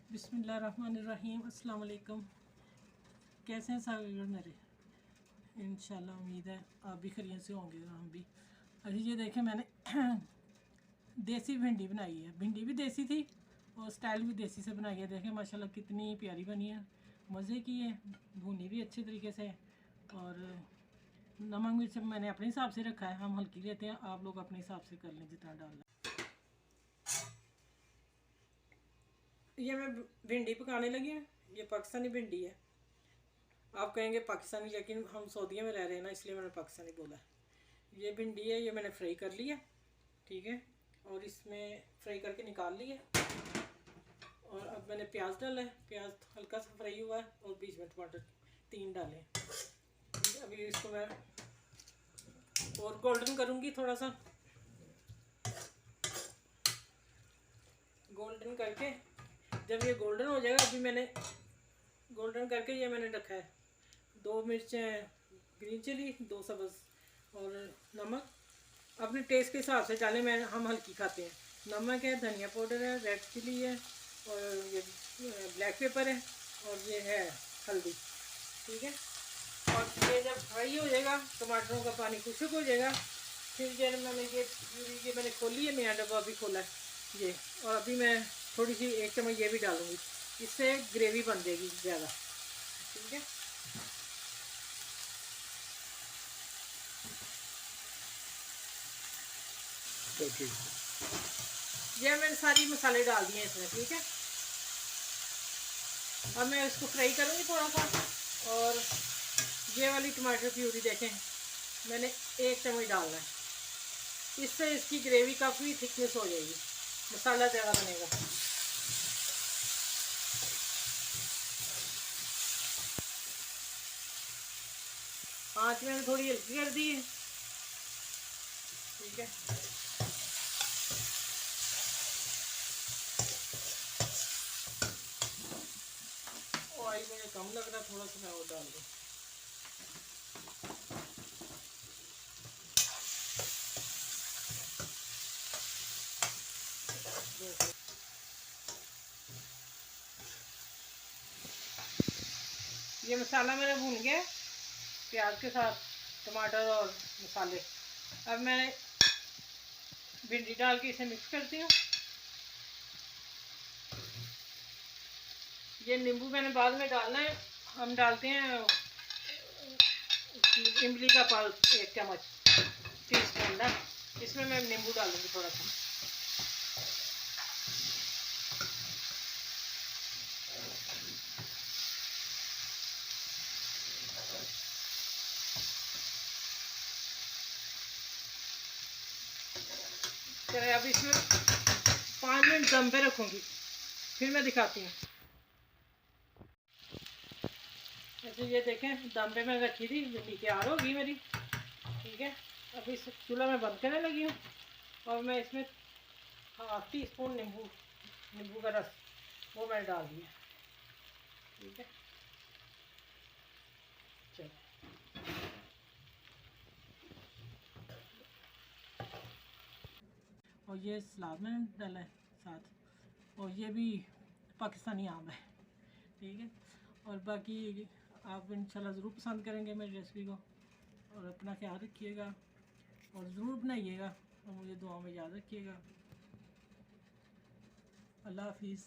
बिस्मिल्लाहिर्रहमानिर्रहीम। अस्सलाम वालेकुम। कैसे हैं सब मेरे? इंशाल्लाह उम्मीद है आप भी खैरियत से होंगे और हम भी। अभी ये देखें मैंने देसी भिंडी बनाई है। भिंडी भी देसी थी और स्टाइल भी देसी से बनाई है। देखें माशाल्लाह कितनी प्यारी बनी है, मज़े की है, भुनी भी अच्छे तरीके से। और नमक मिर्च मैंने अपने हिसाब से रखा है, हम हल्की लेते हैं, आप लोग अपने हिसाब से कर लें जितना डालना। ये मैं भिंडी पकाने लगी हूँ। ये पाकिस्तानी भिंडी है। आप कहेंगे पाकिस्तानी, लेकिन हम सऊदीया में रह रहे हैं ना, इसलिए मैंने पाकिस्तानी बोला है। ये भिंडी है, ये मैंने फ्राई कर लिया, ठीक है। और इसमें फ्राई करके निकाल लिया। और अब मैंने प्याज डाला है, प्याज हल्का सा फ्राई हुआ है और बीच में टमाटर 3 डाले। अभी इसको मैं और गोल्डन करूँगी, थोड़ा सा गोल्डन करके। जब ये गोल्डन हो जाएगा, अभी मैंने गोल्डन करके ये मैंने रखा है 2 मिर्चें ग्रीन चिली, 2 सब्ज़ और नमक अपने टेस्ट के हिसाब से डालें। हम हल्की खाते हैं। नमक है, धनिया पाउडर है, रेड चिली है और ये ब्लैक पेपर है और ये है हल्दी, ठीक है। और ये जब फ्राई हो जाएगा, टमाटरों का पानी खुश्क हो जाएगा, फिर जो मैंने ये मैंने खोली है, नया डब्बा भी खोला है ये। और अभी मैं थोड़ी सी 1 चम्मच ये भी डालूँगी, इससे ग्रेवी बन जाएगी ज़्यादा, ठीक है। ये मैंने सारी मसाले डाल दिए इसमें, ठीक है। अब मैं इसको फ्राई करूँगी थोड़ा सा। और ये वाली टमाटर प्यूरी देखें, मैंने 1 चम्मच डालना है, इससे इसकी ग्रेवी काफ़ी थिकनेस हो जाएगी, मसाला ज़्यादा बनेगा। आँच मैंने थोड़ी हल्की कर दी है, ठीक है। ऑयल मुझे कम लग रहा है, थोड़ा सा मैं और डाल दूँ। ये मसाला मेरा भून गया प्याज के साथ, टमाटर और मसाले। अब मैं भिंडी डाल के इसे मिक्स करती हूँ। ये नींबू मैंने बाद में डालना है। हम डालते हैं इमली का पल्प 1 चम्मच, टीस्पून ना, इसमें मैं नींबू डालूंगी थोड़ा सा। चलिए अब इसमें 5 मिनट दम पे रखूँगी, फिर मैं दिखाती हूँ। ऐसे ये देखें, दम पे मैं रखी थी, भिंडी तैयार होगी मेरी, ठीक है। अभी इस चूल्हा में बंद करने लगी हूँ और मैं इसमें 1/2 टीस्पून नींबू का रस वो मैंने डाल दिया, ठीक है। चलो, और ये सलाद मैंने डाला है साथ, और ये भी पाकिस्तानी आम है, ठीक है। और बाकी आप इंशाल्लाह ज़रूर पसंद करेंगे मेरी रेसिपी को, और अपना ख्याल रखिएगा और ज़रूर बनाइएगा और मुझे दुआ में याद रखिएगा। अल्लाह हाफिज़।